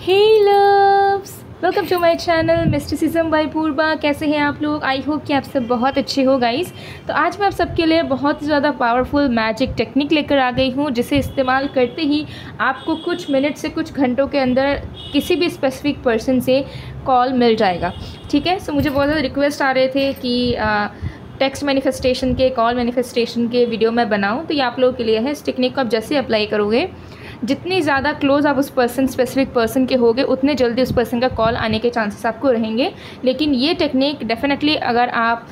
Hey loves, welcome to my channel mysticism by Purva. कैसे हैं आप लोग? आई होप कि आप सब बहुत अच्छे हो गाइस। तो आज मैं आप सबके लिए बहुत ज़्यादा पावरफुल मैजिक टेक्निक लेकर आ गई हूँ, जिसे इस्तेमाल करते ही आपको कुछ मिनट से कुछ घंटों के अंदर किसी भी स्पेसिफिक पर्सन से कॉल मिल जाएगा। ठीक है। सो मुझे बहुत ज़्यादा रिक्वेस्ट आ रहे थे कि टेक्स्ट मैनिफेस्टेशन के, कॉल मैनिफेस्टेशन के वीडियो मैं बनाऊँ, तो ये आप लोगों के लिए है। इस टेक्निक को आप जैसे अप्लाई करोगे, जितनी ज़्यादा क्लोज आप उस पर्सन, स्पेसिफिक पर्सन के होगे, उतने जल्दी उस पर्सन का कॉल आने के चांसेस आपको रहेंगे। लेकिन ये टेक्निक डेफिनेटली अगर आप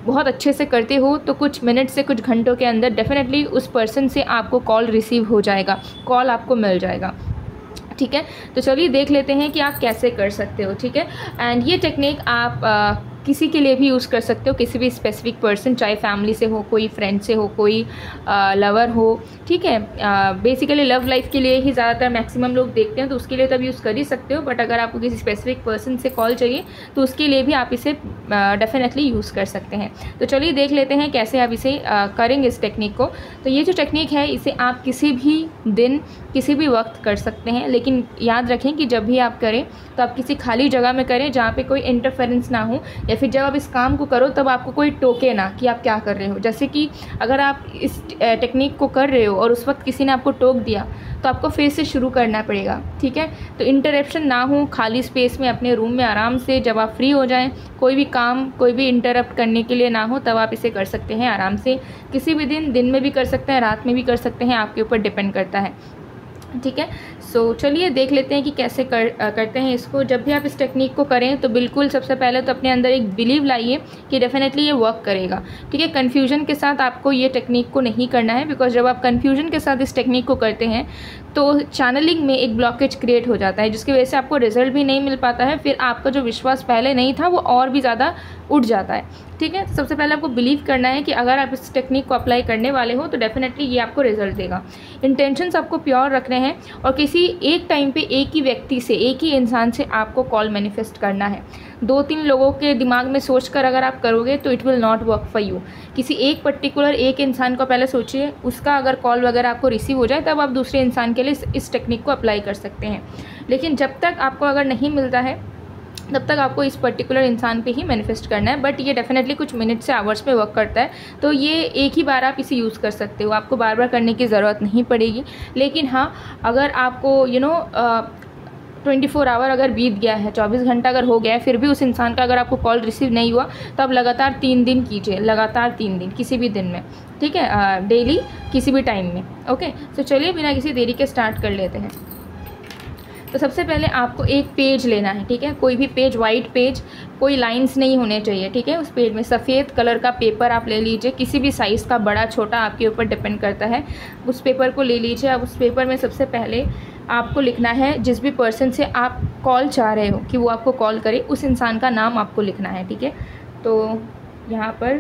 बहुत अच्छे से करते हो तो कुछ मिनट से कुछ घंटों के अंदर डेफिनेटली उस पर्सन से आपको कॉल रिसीव हो जाएगा, कॉल आपको मिल जाएगा। ठीक है। तो चलिए देख लेते हैं कि आप कैसे कर सकते हो। ठीक है। एंड ये टेक्निक आप किसी के लिए भी यूज़ कर सकते हो, किसी भी स्पेसिफिक पर्सन, चाहे फैमिली से हो, कोई फ्रेंड से हो, कोई लवर हो। ठीक है। बेसिकली लव लाइफ के लिए ही ज़्यादातर मैक्सिमम लोग देखते हैं, तो उसके लिए तब यूज़ कर ही सकते हो। बट अगर आपको किसी स्पेसिफिक पर्सन से कॉल चाहिए तो उसके लिए भी आप इसे डेफिनेटली यूज़ कर सकते हैं। तो चलिए देख लेते हैं कैसे आप इसे करेंगे इस टेक्निक को। तो ये जो टेक्निक है, इसे आप किसी भी दिन, किसी भी वक्त कर सकते हैं। लेकिन याद रखें कि जब भी आप करें तो आप किसी खाली जगह में करें जहाँ पे कोई इंटरफेरेंस ना हो, या फिर जब आप इस काम को करो तब आपको कोई टोके ना कि आप क्या कर रहे हो। जैसे कि अगर आप इस टेक्निक को कर रहे हो और उस वक्त किसी ने आपको टोक दिया तो आपको फिर से शुरू करना पड़ेगा। ठीक है। तो इंटरप्शन ना हो, खाली स्पेस में अपने रूम में आराम से जब आप फ्री हो जाएं, कोई भी काम, कोई भी इंटरप्ट करने के लिए ना हो, तब आप इसे कर सकते हैं आराम से। किसी भी दिन में भी कर सकते हैं, रात में भी कर सकते हैं, आपके ऊपर डिपेंड करता है। ठीक है। सो चलिए देख लेते हैं कि कैसे करते हैं इसको। जब भी आप इस टेक्निक को करें तो बिल्कुल सबसे पहले तो अपने अंदर एक बिलीव लाइए कि डेफिनेटली ये वर्क करेगा। ठीक है। कन्फ्यूजन के साथ आपको ये टेक्निक को नहीं करना है, बिकॉज जब आप कन्फ्यूजन के साथ इस टेक्निक को करते हैं तो चैनलिंग में एक ब्लॉकेज क्रिएट हो जाता है, जिसकी वजह से आपको रिजल्ट भी नहीं मिल पाता है। फिर आपका जो विश्वास पहले नहीं था वो और भी ज़्यादा उठ जाता है। ठीक है। सबसे पहले आपको बिलीव करना है कि अगर आप इस टेक्निक को अप्लाई करने वाले हो तो डेफिनेटली ये आपको रिजल्ट देगा। इंटेंशंस आपको प्योर रखने हैं और किसी एक टाइम पे एक ही व्यक्ति से, एक ही इंसान से आपको कॉल मैनिफेस्ट करना है। 2-3 लोगों के दिमाग में सोचकर अगर आप करोगे तो it will not work for you. किसी एक पर्टिकुलर एक इंसान को पहले सोचिए, उसका अगर कॉल वगैरह आपको रिसीव हो जाए तब आप दूसरे इंसान के लिए इस टेक्निक को अप्लाई कर सकते हैं। लेकिन जब तक आपको अगर नहीं मिलता है तब तक आपको इस पर्टिकुलर इंसान पे ही मैनिफेस्ट करना है। बट ये डेफिनेटली कुछ मिनट से आवर्स में वर्क करता है, तो ये एक ही बार आप इसे यूज़ कर सकते हो, आपको बार बार करने की ज़रूरत नहीं पड़ेगी। लेकिन हाँ, अगर आपको 24 आवर अगर बीत गया है, 24 घंटा अगर हो गया है, फिर भी उस इंसान का अगर आपको कॉल रिसीव नहीं हुआ तो आप लगातार 3 दिन कीजिए, लगातार 3 दिन किसी भी दिन में। ठीक है। डेली किसी भी टाइम में। ओके। तो चलिए बिना किसी देरी के स्टार्ट कर लेते हैं। तो सबसे पहले आपको एक पेज लेना है। ठीक है। कोई भी पेज, वाइट पेज, कोई लाइंस नहीं होने चाहिए। ठीक है। उस पेज में सफ़ेद कलर का पेपर आप ले लीजिए, किसी भी साइज़ का, बड़ा छोटा आपके ऊपर डिपेंड करता है। उस पेपर को ले लीजिए। अब उस पेपर में सबसे पहले आपको लिखना है, जिस भी पर्सन से आप कॉल चाह रहे हो कि वो आपको कॉल करे, उस इंसान का नाम आपको लिखना है। ठीक है। तो यहाँ पर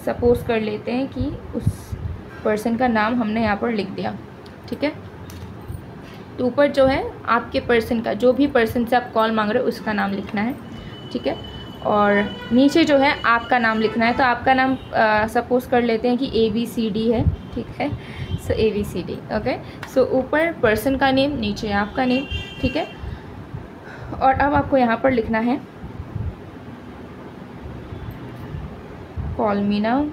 सपोज़ कर लेते हैं कि उस पर्सन का नाम हमने यहाँ पर लिख दिया। ठीक है। तो ऊपर जो है आपके पर्सन का, जो भी पर्सन से आप कॉल मांग रहे हो उसका नाम लिखना है। ठीक है। और नीचे जो है आपका नाम लिखना है। तो आपका नाम सपोज़ कर लेते हैं कि ABCD है। ठीक है। सो ABCD। ओके। सो ऊपर पर्सन का नेम, नीचे आपका नेम। ठीक है। और अब आपको यहाँ पर लिखना है कॉल मी नाउ।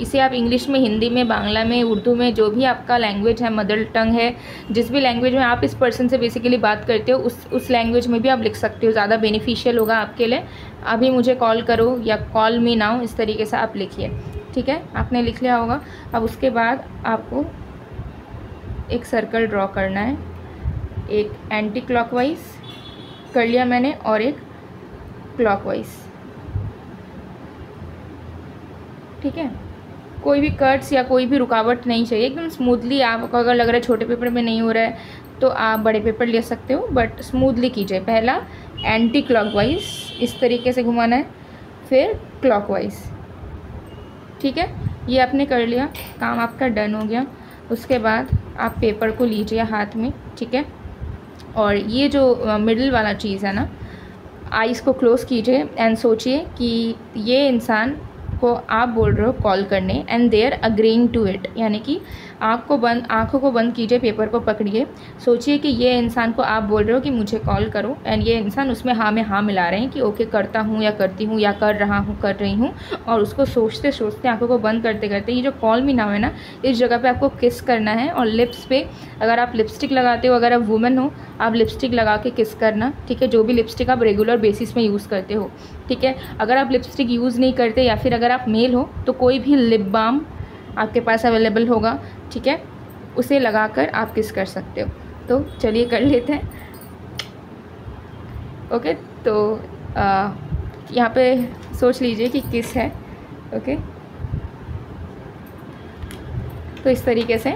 इसे आप इंग्लिश में, हिंदी में, बांग्ला में, उर्दू में, जो भी आपका लैंग्वेज है, मदर टंग है, जिस भी लैंग्वेज में आप इस पर्सन से बेसिकली बात करते हो, उस लैंग्वेज में भी आप लिख सकते हो। ज़्यादा बेनिफिशियल होगा आपके लिए। अभी मुझे कॉल करो या कॉल मी नाउ, इस तरीके से आप लिखिए। ठीक है। आपने लिख लिया होगा। अब उसके बाद आपको एक सर्कल ड्रॉ करना है, एक एंटी क्लॉकवाइज कर लिया मैंने और एक क्लॉकवाइज। ठीक है। कोई भी कट्स या कोई भी रुकावट नहीं चाहिए, एकदम स्मूथली। आपको अगर लग रहा है छोटे पेपर में नहीं हो रहा है तो आप बड़े पेपर ले सकते हो, बट स्मूथली कीजिए। पहला एंटी क्लॉकवाइज इस तरीके से घुमाना है, फिर क्लॉकवाइज। ठीक है। ये आपने कर लिया, काम आपका डन हो गया। उसके बाद आप पेपर को लीजिए हाथ में। ठीक है। और ये जो मिडिल वाला चीज़ है ना, आइज़ को क्लोज़ कीजिए एंड सोचिए कि ये इंसान को आप बोल रहे हो कॉल करने, and they are agreeing to it, यानी कि आँखों को बंद कीजिए, पेपर को पकड़िए, सोचिए कि ये इंसान को आप बोल रहे हो कि मुझे कॉल करो, एंड ये इंसान उसमें हाँ में हाँ मिला रहे हैं कि ओके करता हूँ या करती हूँ या कर रहा हूँ, कर रही हूँ। और उसको सोचते सोचते आँखों को बंद करते करते ये जो कॉल मी नाउ है ना, इस जगह पे आपको किस करना है। और लिप्स पे अगर आप लिपस्टिक लगाते हो, अगर आप वुमेन हो, आप लिपस्टिक लगा के किस करना, ठीक है। जो भी लिपस्टिक आप रेगुलर बेसिस में यूज़ करते हो, ठीक है। अगर आप लिपस्टिक यूज़ नहीं करते या फिर अगर आप मेल हो तो कोई भी लिप बाम आपके पास अवेलेबल होगा, ठीक है, उसे लगाकर आप किस कर सकते हो। तो चलिए कर लेते हैं। ओके, तो यहाँ पे सोच लीजिए कि किस है। ओके, तो इस तरीके से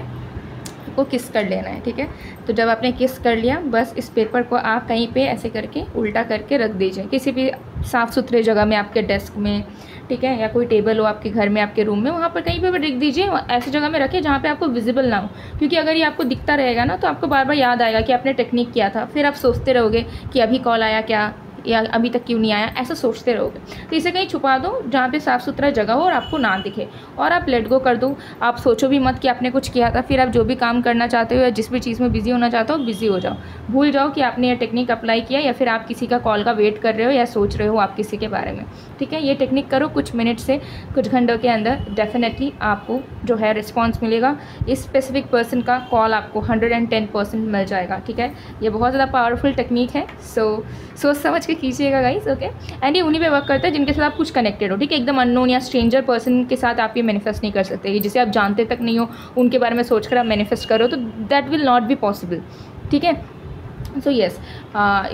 को किस कर लेना है, ठीक है। तो जब आपने किस कर लिया, बस इस पेपर को आप कहीं पे ऐसे करके उल्टा करके रख दीजिए, किसी भी साफ़ सुथरे जगह में, आपके डेस्क में, ठीक है, या कोई टेबल हो आपके घर में, आपके रूम में, वहाँ पर कहीं पे भी रख दीजिए। ऐसी जगह में रखिए जहाँ पे आपको विजिबल ना हो, क्योंकि अगर ये आपको दिखता रहेगा ना तो आपको बार बार याद आएगा कि आपने टेक्निक किया था, फिर आप सोचते रहोगे कि अभी कॉल आया क्या या अभी तक क्यों नहीं आया, ऐसा सोचते रहोगे। तो इसे कहीं छुपा दो जहाँ पे साफ़ सुथरा जगह हो और आपको ना दिखे, और आप लेट गो कर दो। आप सोचो भी मत कि आपने कुछ किया था। फिर आप जो भी काम करना चाहते हो या जिस भी चीज़ में बिज़ी होना चाहते हो, बिज़ी हो जाओ, भूल जाओ कि आपने ये टेक्निक अप्लाई किया, या फिर आप किसी का कॉल का वेट कर रहे हो या सोच रहे हो आप किसी के बारे में, ठीक है। ये टेक्निक करो कुछ मिनट से कुछ घंटों के अंदर, डेफिनेटली आपको जो है रिस्पॉन्स मिलेगा। इस स्पेसिफिक पर्सन का कॉल आपको 110% मिल जाएगा, ठीक है। ये बहुत ज़्यादा पावरफुल टेक्निक है, सो सोच समझ के कीजिएगा गाइस, ओके। एंड ये उन्हीं पे वर्क करता है जिनके साथ आप कुछ कनेक्टेड हो, ठीक है। एकदम अननोन या स्ट्रेंजर पर्सन के साथ आप ये मैनिफेस्ट नहीं कर सकते, जिसे आप जानते तक नहीं हो, उनके बारे में सोचकर आप मैनिफेस्ट करो तो that will not be possible, ठीक है। सो येस,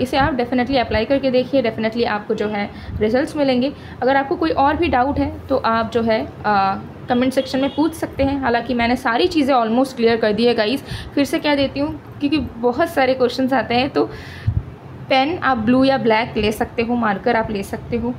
इसे आप डेफिनेटली अप्लाई करके देखिए, डेफिनेटली आपको जो है रिजल्ट्स मिलेंगे। अगर आपको कोई और भी डाउट है तो आप जो है कमेंट सेक्शन में पूछ सकते हैं। हालांकि मैंने सारी चीज़ें ऑलमोस्ट क्लियर कर दी है गाइस, फिर से कह देती हूँ क्योंकि बहुत सारे क्वेश्चंस आते हैं। तो पेन आप ब्लू या ब्लैक ले सकते हो, मार्कर आप ले सकते हो,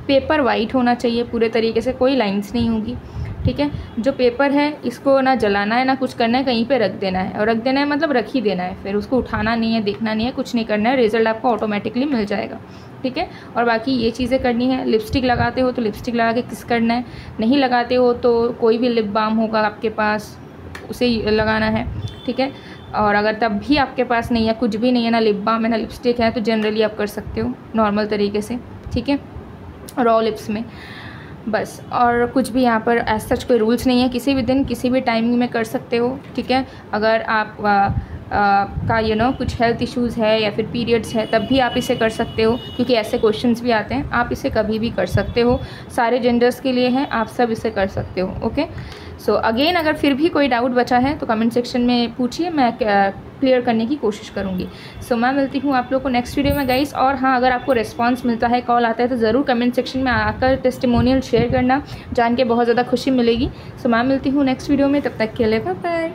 पेपर वाइट होना चाहिए पूरे तरीके से, कोई लाइंस नहीं होगी, ठीक है। जो पेपर है इसको ना जलाना है ना कुछ करना है, कहीं पे रख देना है, और रख देना है मतलब रख ही देना है, फिर उसको उठाना नहीं है, देखना नहीं है, कुछ नहीं करना है, रिजल्ट आपको ऑटोमेटिकली मिल जाएगा, ठीक है। और बाकी ये चीज़ें करनी है। लिपस्टिक लगाते हो तो लिपस्टिक लगा के किस करना है, नहीं लगाते हो तो कोई भी लिप बाम होगा आपके पास उसे लगाना है, ठीक है। और अगर तब भी आपके पास नहीं है, कुछ भी नहीं है, ना लिप बाम है ना लिपस्टिक है, तो जनरली आप कर सकते हो नॉर्मल तरीके से, ठीक है, रॉ लिप्स में बस। और कुछ भी यहाँ पर एज सच कोई रूल्स नहीं है, किसी भी दिन किसी भी टाइमिंग में कर सकते हो, ठीक है। अगर आप का कुछ हेल्थ इश्यूज़ है या फिर पीरियड्स है तब भी आप इसे कर सकते हो, क्योंकि ऐसे क्वेश्चंस भी आते हैं। आप इसे कभी भी कर सकते हो, सारे जेंडर्स के लिए हैं, आप सब इसे कर सकते हो, ओके। सो अगेन अगर फिर भी कोई डाउट बचा है तो कमेंट सेक्शन में पूछिए, मैं क्लियर करने की कोशिश करूँगी। सो मैं मिलती हूँ आप लोग को नेक्स्ट वीडियो में गाइस। और हाँ, अगर आपको रिस्पांस मिलता है, कॉल आता है, तो ज़रूर कमेंट सेक्शन में आकर टेस्टिमोनियल शेयर करना, जान के बहुत ज़्यादा खुशी मिलेगी। सो मैं मिलती हूँ नेक्स्ट वीडियो में, तब तक के लिए बाय बाय।